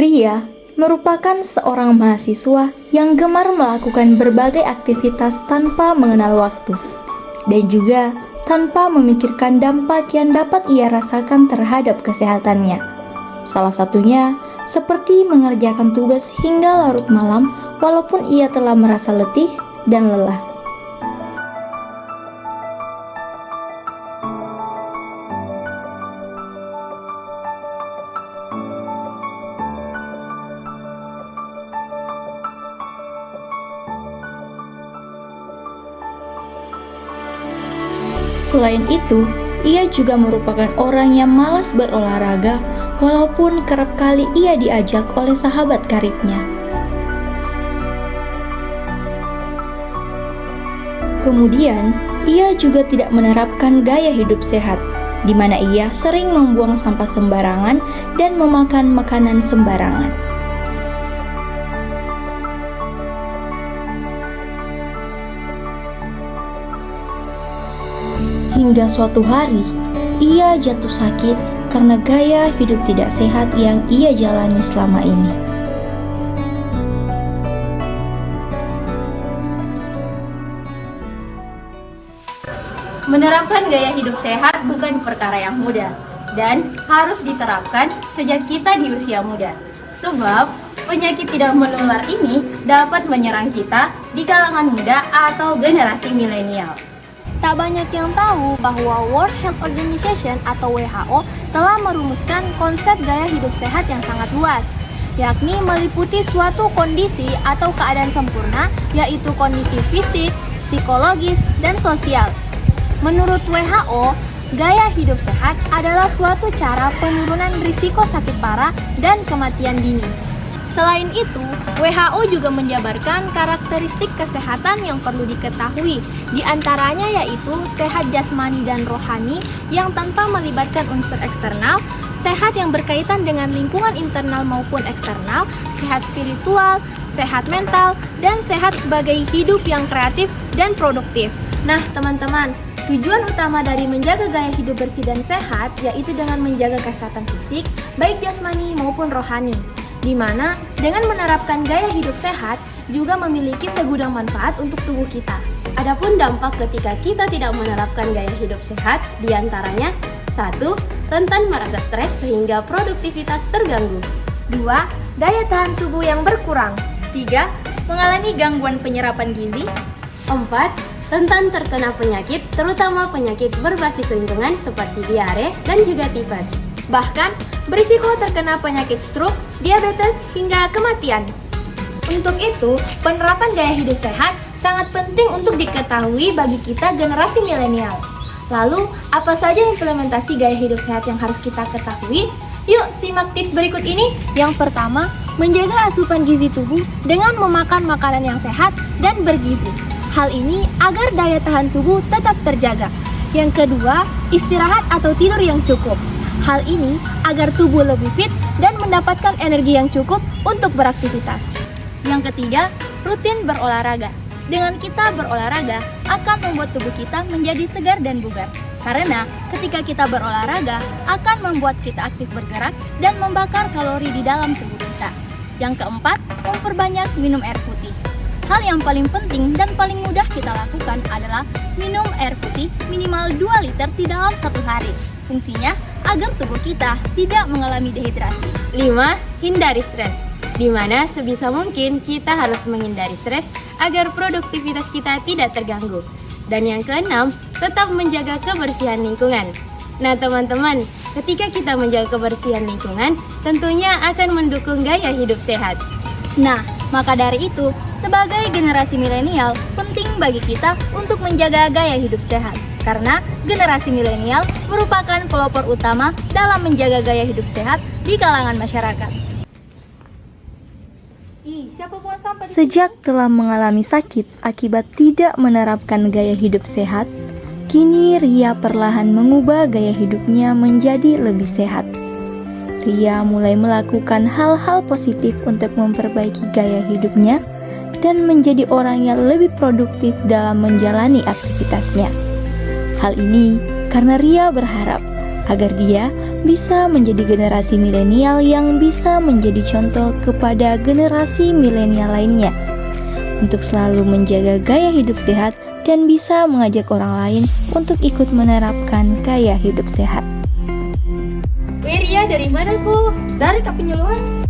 Ria merupakan seorang mahasiswa yang gemar melakukan berbagai aktivitas tanpa mengenal waktu dan juga tanpa memikirkan dampak yang dapat ia rasakan terhadap kesehatannya. Salah satunya seperti mengerjakan tugas hingga larut malam walaupun ia telah merasa letih dan lelah. Selain itu, ia juga merupakan orang yang malas berolahraga walaupun kerap kali ia diajak oleh sahabat karibnya. Kemudian, ia juga tidak menerapkan gaya hidup sehat, di mana ia sering membuang sampah sembarangan dan memakan makanan sembarangan. Hingga suatu hari, ia jatuh sakit karena gaya hidup tidak sehat yang ia jalani selama ini. Menerapkan gaya hidup sehat bukan perkara yang mudah dan harus diterapkan sejak kita di usia muda. Sebab penyakit tidak menular ini dapat menyerang kita di kalangan muda atau generasi milenial. Tak banyak yang tahu bahwa World Health Organization atau WHO telah merumuskan konsep gaya hidup sehat yang sangat luas, yakni meliputi suatu kondisi atau keadaan sempurna, yaitu kondisi fisik, psikologis, dan sosial. Menurut WHO, gaya hidup sehat adalah suatu cara penurunan risiko sakit parah dan kematian dini. Selain itu, WHO juga menjabarkan karakteristik kesehatan yang perlu diketahui, di antaranya yaitu sehat jasmani dan rohani yang tanpa melibatkan unsur eksternal, sehat yang berkaitan dengan lingkungan internal maupun eksternal, sehat spiritual, sehat mental, dan sehat sebagai hidup yang kreatif dan produktif. Nah, teman-teman, tujuan utama dari menjaga gaya hidup bersih dan sehat yaitu dengan menjaga kesehatan fisik, baik jasmani maupun rohani, di mana dengan menerapkan gaya hidup sehat juga memiliki segudang manfaat untuk tubuh kita. Adapun dampak ketika kita tidak menerapkan gaya hidup sehat diantaranya 1. Rentan merasa stres sehingga produktivitas terganggu. 2. Daya tahan tubuh yang berkurang. 3. Mengalami gangguan penyerapan gizi. 4. Rentan terkena penyakit, terutama penyakit berbasis lingkungan seperti diare dan juga tipes. Bahkan berisiko terkena penyakit stroke, diabetes, hingga kematian. Untuk itu, penerapan gaya hidup sehat sangat penting untuk diketahui bagi kita generasi milenial. Lalu, apa saja implementasi gaya hidup sehat yang harus kita ketahui? Yuk, simak tips berikut ini. Yang pertama, menjaga asupan gizi tubuh dengan memakan makanan yang sehat dan bergizi. Hal ini agar daya tahan tubuh tetap terjaga. Yang kedua, istirahat atau tidur yang cukup. Hal ini agar tubuh lebih fit dan mendapatkan energi yang cukup untuk beraktivitas. Yang ketiga, rutin berolahraga. Dengan kita berolahraga akan membuat tubuh kita menjadi segar dan bugar. Karena ketika kita berolahraga akan membuat kita aktif bergerak dan membakar kalori di dalam tubuh kita. Yang keempat, memperbanyak minum air putih. Hal yang paling penting dan paling mudah kita lakukan adalah minum air putih minimal 2 liter di dalam satu hari. Fungsinya agar tubuh kita tidak mengalami dehidrasi. 5. Hindari stres, di mana sebisa mungkin kita harus menghindari stres agar produktivitas kita tidak terganggu. Dan yang keenam, tetap menjaga kebersihan lingkungan. Nah teman-teman, ketika kita menjaga kebersihan lingkungan, tentunya akan mendukung gaya hidup sehat. Nah, maka dari itu, sebagai generasi milenial, penting bagi kita untuk menjaga gaya hidup sehat. Karena generasi milenial merupakan pelopor utama dalam menjaga gaya hidup sehat di kalangan masyarakat. Sejak telah mengalami sakit akibat tidak menerapkan gaya hidup sehat, kini Ria perlahan mengubah gaya hidupnya menjadi lebih sehat. Ria mulai melakukan hal-hal positif untuk memperbaiki gaya hidupnya dan menjadi orang yang lebih produktif dalam menjalani aktivitasnya. Hal ini karena Ria berharap agar dia bisa menjadi generasi milenial yang bisa menjadi contoh kepada generasi milenial lainnya untuk selalu menjaga gaya hidup sehat dan bisa mengajak orang lain untuk ikut menerapkan gaya hidup sehat. Weria dari mana, Ku? Dari Kak Penyuluhan.